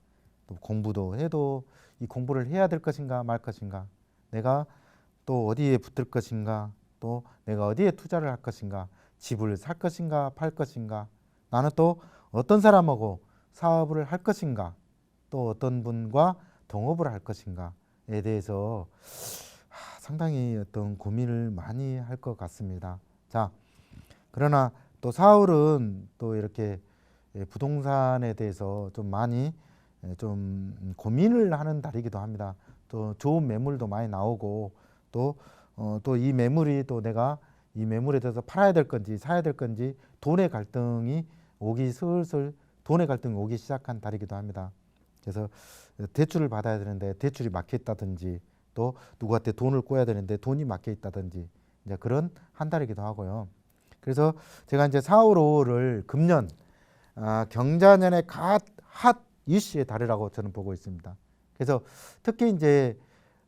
또 공부도 해도 이 공부를 해야 될 것인가 말 것인가, 내가 또 어디에 붙을 것인가, 또 내가 어디에 투자를 할 것인가, 집을 살 것인가 팔 것인가, 나는 또 어떤 사람하고 사업을 할 것인가, 또 어떤 분과 동업을 할 것인가에 대해서 상당히 어떤 고민을 많이 할 것 같습니다. 자, 그러나 또 사울은 또 이렇게 부동산에 대해서 좀 많이 좀 고민을 하는 달이기도 합니다. 또 좋은 매물도 많이 나오고, 또 이 매물이 또 내가 이 매물에 대해서 팔아야 될 건지 사야 될 건지 돈의 갈등이 슬슬 돈의 갈등이 오기 시작한 달이기도 합니다. 그래서 대출을 받아야 되는데 대출이 막혀 있다든지, 또 누구한테 돈을 꿔야 되는데 돈이 막혀 있다든지, 이제 그런 한 달이기도 하고요. 그래서 제가 이제 4, 5, 5를 금년 경자년의 핫 이슈의 달이라고 저는 보고 있습니다. 그래서 특히 이제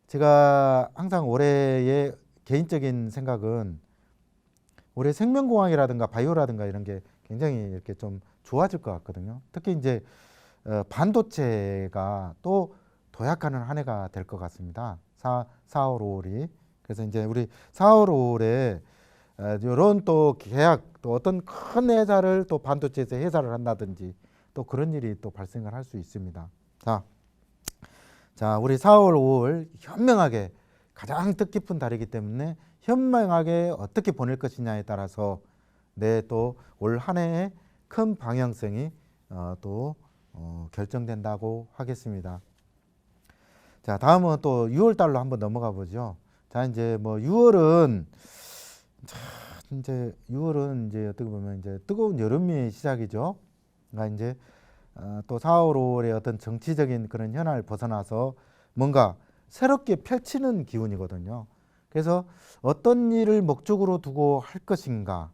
제가 항상 올해의 개인적인 생각은 올해 생명공학이라든가 바이오라든가 이런 게 굉장히 이렇게 좀 좋아질 것 같거든요. 특히 이제 반도체가 또 도약하는 한 해가 될 것 같습니다. 4, 5, 5월이. 그래서 이제 우리 4, 5, 5월에 이런 또 계약, 또 어떤 큰 회사를 또 반도체에서 회사를 한다든지 또 그런 일이 또 발생을 할 수 있습니다. 자, 우리 4월, 5월 현명하게 가장 뜻깊은 달이기 때문에 현명하게 어떻게 보낼 것이냐에 따라서 내 또 올 한 해의 큰 방향성이 또 결정된다고 하겠습니다. 자, 다음은 또 6월 달로 한번 넘어가 보죠. 자, 이제 뭐 6월은 이제 어떻게 보면 이제 뜨거운 여름의 시작이죠. 그러니까 이제 또 4월, 5월의 어떤 정치적인 그런 현안을 벗어나서 뭔가 새롭게 펼치는 기운이거든요. 그래서 어떤 일을 목적으로 두고 할 것인가.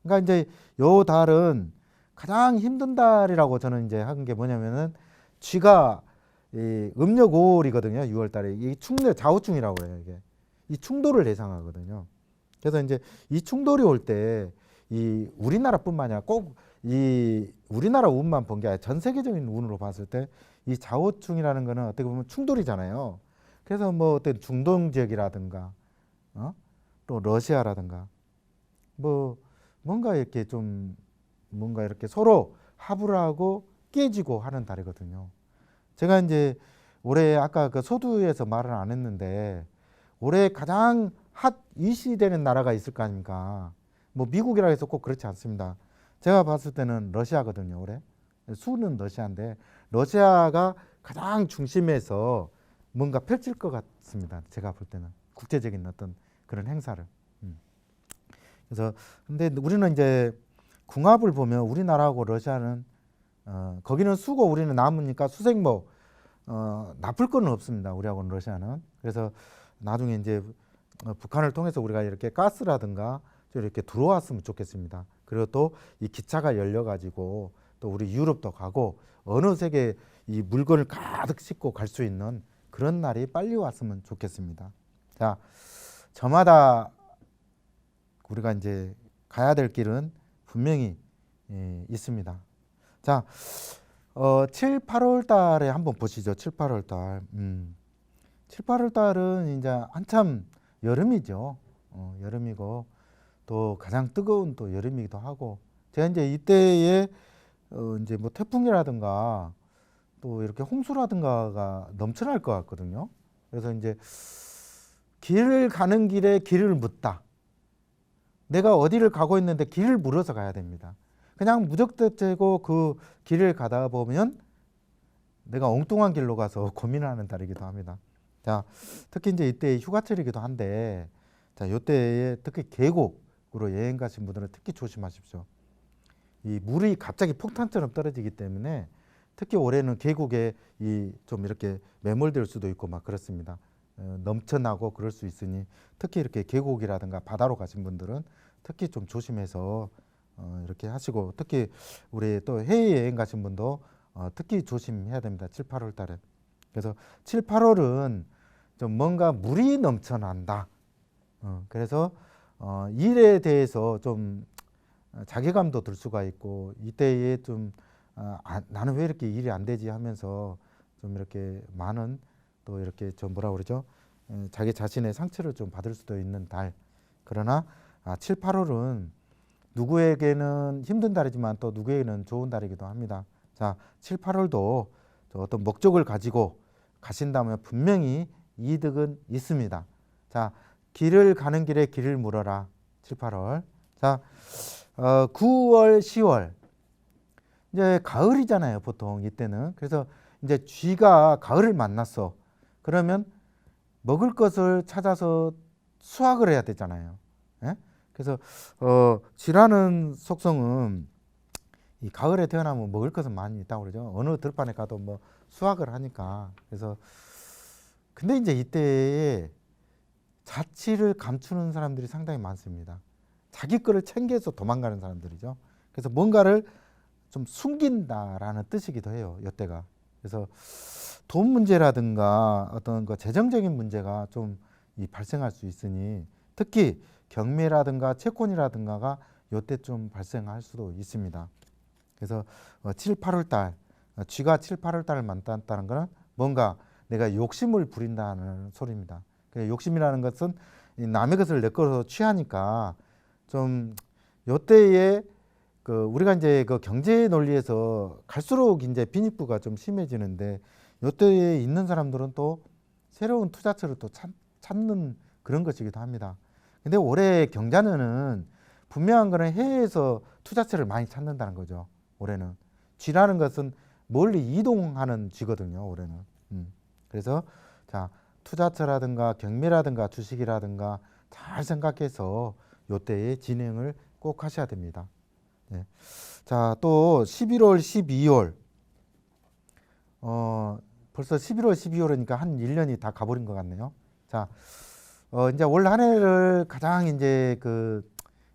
그러니까 이제 요 달은 가장 힘든 달이라고 저는 이제 한 게 뭐냐면은 쥐가 이 음력 5월이거든요. 6월 달에 이 충돌 좌우충이라고 해요. 이게 이 충돌을 예상하거든요. 그래서 이제 이 충돌이 올 때 이 우리나라뿐만 아니라 꼭 이 우리나라 운만 본 게 아니라 전 세계적인 운으로 봤을 때 이 좌우충이라는 거는 어떻게 보면 충돌이잖아요. 그래서 뭐 어떤 중동 지역이라든가 또 러시아라든가 뭐 뭔가 이렇게 좀 뭔가 이렇게 서로 합을 하고 깨지고 하는 달이거든요. 제가 이제 올해 아까 그 소두에서 말을 안 했는데 올해 가장 핫 이슈되는 나라가 있을 거 아닙니까? 뭐 미국이라 해서 꼭 그렇지 않습니다. 제가 봤을 때는 러시아거든요. 올해 수는 러시아인데 러시아가 가장 중심에서 뭔가 펼칠 것 같습니다. 제가 볼 때는 국제적인 어떤 그런 행사를. 그래서 근데 우리는 이제 궁합을 보면 우리나라하고 러시아는 거기는 수고 우리는 남으니까 수생 나쁠 건 없습니다. 우리하고는 러시아는. 그래서 나중에 이제 북한을 통해서 우리가 이렇게 가스라든가 이렇게 들어왔으면 좋겠습니다. 그리고 또 이 기차가 열려가지고 또 우리 유럽도 가고 어느 세계 이 물건을 가득 싣고 갈 수 있는 그런 날이 빨리 왔으면 좋겠습니다. 자, 저마다 우리가 이제 가야 될 길은 분명히 있습니다. 자, 7, 8월 달에 한번 보시죠. 7, 8월 달. 7, 8월 달은 이제 한참 여름이죠. 여름이고 또 가장 뜨거운 또 여름이기도 하고, 제가 이제 이때에 이제 뭐 태풍이라든가 또 이렇게 홍수라든가가 넘쳐날 것 같거든요. 그래서 이제 길을 가는 길에 길을 묻다. 내가 어디를 가고 있는데 길을 물어서 가야 됩니다. 그냥 무적대죄고 그 길을 가다 보면 내가 엉뚱한 길로 가서 고민하는 달이기도 합니다. 자, 특히 이제 이때 휴가철이기도 한데, 자, 요때에 특히 계곡으로 여행 가신 분들은 특히 조심하십시오. 이 물이 갑자기 폭탄처럼 떨어지기 때문에 특히 올해는 계곡에 이 좀 이렇게 매몰될 수도 있고 막 그렇습니다. 넘쳐나고 그럴 수 있으니 특히 이렇게 계곡이라든가 바다로 가신 분들은 특히 좀 조심해서 이렇게 하시고, 특히 우리 또 해외여행 가신 분도 특히 조심해야 됩니다. 7, 8월 달에. 그래서 7, 8월은 좀 뭔가 물이 넘쳐난다. 그래서 일에 대해서 좀 자괴감도 들 수가 있고, 이때에 좀 나는 왜 이렇게 일이 안 되지 하면서 좀 이렇게 많은 또 이렇게 좀 뭐라 그러죠? 자기 자신의 상처를 좀 받을 수도 있는 달. 그러나 7, 8월은 누구에게는 힘든 달이지만 또 누구에게는 좋은 달이기도 합니다. 자, 7, 8월도 어떤 목적을 가지고 가신다면 분명히 이득은 있습니다. 자, 길을 가는 길에 길을 물어라. 7, 8월. 자, 9월, 10월. 이제 가을이잖아요, 보통 이때는. 그래서 이제 쥐가 가을을 만났어. 그러면 먹을 것을 찾아서 수확을 해야 되잖아요. 예? 그래서 쥐라는 속성은 이 가을에 태어나면 먹을 것은 많이 있다고 그러죠. 어느 들판에 가도 뭐 수확을 하니까. 그래서 근데 이제 이때에 자취를 감추는 사람들이 상당히 많습니다. 자기 거를 챙겨서 도망가는 사람들이죠. 그래서 뭔가를 좀 숨긴다라는 뜻이기도 해요. 이때가. 그래서 돈 문제라든가 어떤 그 재정적인 문제가 좀 발생할 수 있으니 특히 경매라든가 채권이라든가가 이때 좀 발생할 수도 있습니다. 그래서 7, 8월 달, 쥐가 7, 8월 달을 만났다는 것은 뭔가 내가 욕심을 부린다는 소리입니다. 욕심이라는 것은 남의 것을 내 것으로 취하니까 좀 이때에 우리가 이제 그 경제 논리에서 갈수록 이제 빈익부가 좀 심해지는데 이때에 있는 사람들은 또 새로운 투자처를 또 찾는 그런 것이기도 합니다. 근데 올해 경자년은 분명한 거는 해외에서 투자처를 많이 찾는다는 거죠. 올해는 쥐라는 것은 멀리 이동하는 쥐거든요. 올해는. 그래서 자, 투자처라든가 경매라든가 주식이라든가 잘 생각해서 이때에 진행을 꼭 하셔야 됩니다. 네. 자, 또 11월, 12월. 벌써 11월, 12월이니까 한 1년이 다 가버린 것 같네요. 자, 이제 올 한 해를 가장 이제 그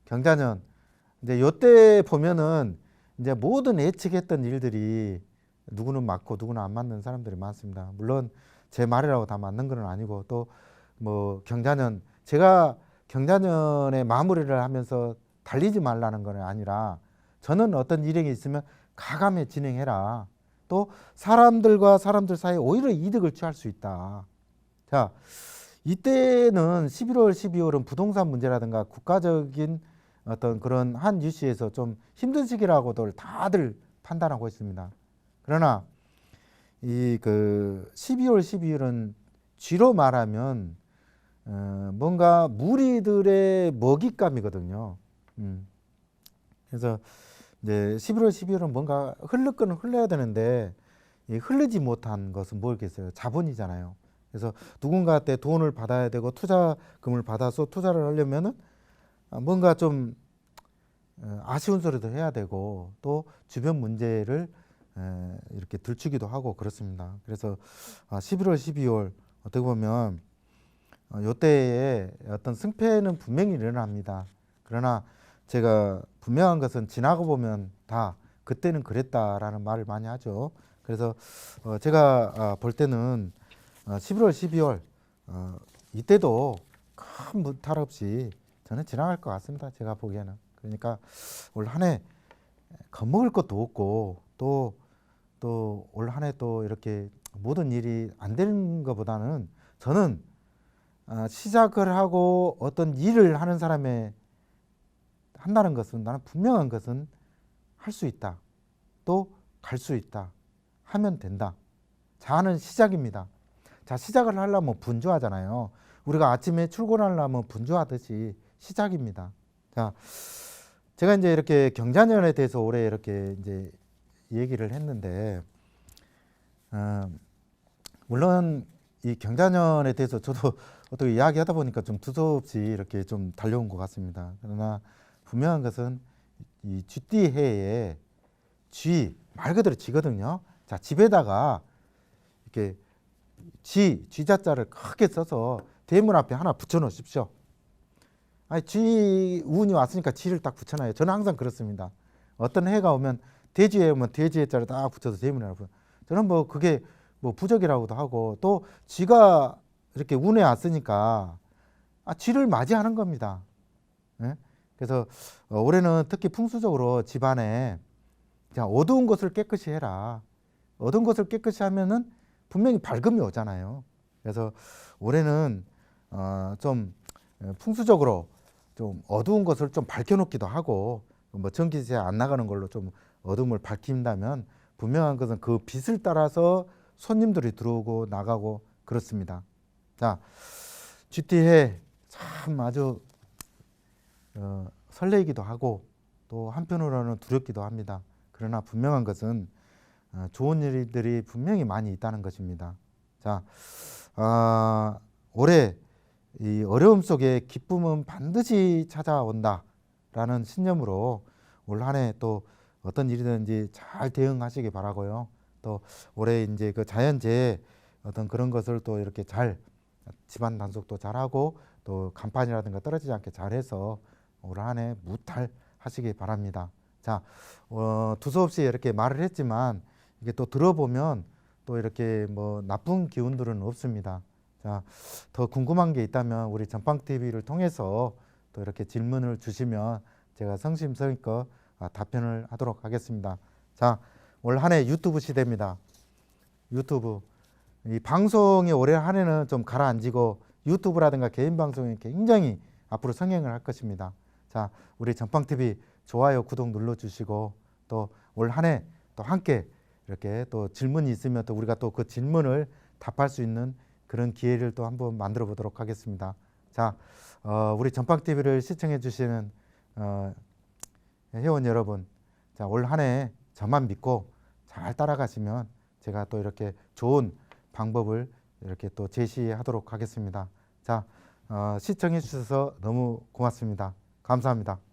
경자년, 이제 요때 보면은 이제 모든 예측했던 일들이 누구는 맞고 누구는 안 맞는 사람들이 많습니다. 물론 제 말이라고 다 맞는 건 아니고 또 뭐 경자년, 제가 경자년의 마무리를 하면서 달리지 말라는 건 아니라 저는 어떤 일행이 있으면 가감해 진행해라. 또 사람들과 사람들 사이에 오히려 이득을 취할 수 있다. 자, 이때는 11월, 12월은 부동산 문제라든가 국가적인 어떤 그런 한 이슈에서 좀 힘든 시기라고들 다들 판단하고 있습니다. 그러나 이 12월, 12월은 쥐로 말하면 뭔가 무리들의 먹잇감이거든요. 그래서 이제 11월, 12월은 뭔가 흘릴 거는 흘러야 되는데 흐르지 못한 것은 뭐겠어요? 자본이잖아요. 그래서 누군가한테 돈을 받아야 되고 투자금을 받아서 투자를 하려면은 뭔가 좀 아쉬운 소리도 해야 되고 또 주변 문제를 이렇게 들추기도 하고 그렇습니다. 그래서 11월, 12월 어떻게 보면 이때에 어떤 승패는 분명히 일어납니다. 그러나 제가 분명한 것은 지나고 보면 다 그때는 그랬다라는 말을 많이 하죠. 그래서 제가 볼 때는 11월, 12월 이때도 큰 무탈 없이 저는 지나갈 것 같습니다. 제가 보기에는. 그러니까 올 한 해 겁먹을 것도 없고 또 올 한 해 또 이렇게 모든 일이 안 되는 것보다는 저는 시작을 하고 어떤 일을 하는 사람의 한다는 것은 나는 분명한 것은 할 수 있다. 또 갈 수 있다. 하면 된다. 자는 시작입니다. 자, 시작을 하려면 분주하잖아요. 우리가 아침에 출근하려면 분주하듯이 시작입니다. 자, 제가 이제 이렇게 경자년에 대해서 올해 이렇게 이제 얘기를 했는데, 물론 이 경자년에 대해서 저도 어떻게 이야기하다 보니까 좀 두서없이 이렇게 좀 달려온 것 같습니다. 그러나 분명한 것은 이 쥐띠 해에 말 그대로 쥐거든요. 자, 집에다가 이렇게 쥐자자를 크게 써서 대문 앞에 하나 붙여 놓으십시오. 아니, 쥐 운이 왔으니까 쥐를 딱 붙여놔요. 저는 항상 그렇습니다. 어떤 해가 오면 돼지에 오면 돼지의 자를 딱 붙여서 대문에 놔요. 저는 뭐 그게 뭐 부적이라고도 하고 또 쥐가 이렇게 운에 왔으니까 쥐를 맞이하는 겁니다. 예? 그래서 올해는 특히 풍수적으로 집안에 어두운 것을 깨끗이 해라. 어두운 것을 깨끗이 하면은 분명히 밝음이 오잖아요. 그래서 올해는 좀 풍수적으로 좀 어두운 것을 좀 밝혀놓기도 하고 뭐 전기세 안 나가는 걸로 좀 어둠을 밝힌다면 분명한 것은 그 빛을 따라서 손님들이 들어오고 나가고 그렇습니다. 자, GT해 참 아주 설레이기도 하고 또 한편으로는 두렵기도 합니다. 그러나 분명한 것은 좋은 일들이 분명히 많이 있다는 것입니다. 자, 올해 이 어려움 속에 기쁨은 반드시 찾아온다라는 신념으로 올 한 해 또 어떤 일이든지 잘 대응하시기 바라고요. 또 올해 이제 그 자연재해 어떤 그런 것을 또 이렇게 잘 집안 단속도 잘하고 또 간판이라든가 떨어지지 않게 잘해서 올 한 해 무탈하시기 바랍니다. 자, 두서없이 이렇게 말을 했지만 이게 또 들어보면 또 이렇게 뭐 나쁜 기운들은 없습니다. 자, 더 궁금한 게 있다면 우리 전빵TV를 통해서 또 이렇게 질문을 주시면 제가 성심성의껏 답변을 하도록 하겠습니다. 자, 올 한 해 유튜브 시대입니다. 유튜브. 이 방송이 올해 한 해는 좀 가라앉히고 유튜브라든가 개인 방송이 굉장히 앞으로 성행을 할 것입니다. 자, 우리 전빵TV 좋아요, 구독 눌러주시고 또 올 한 해 또 함께 이렇게 또 질문이 있으면 또 우리가 또 그 질문을 답할 수 있는 그런 기회를 또 한번 만들어 보도록 하겠습니다. 자, 우리 전빵TV를 시청해 주시는 회원 여러분, 자, 올 한 해 저만 믿고 잘 따라가시면 제가 또 이렇게 좋은 방법을 이렇게 또 제시하도록 하겠습니다. 자, 시청해 주셔서 너무 고맙습니다. 감사합니다.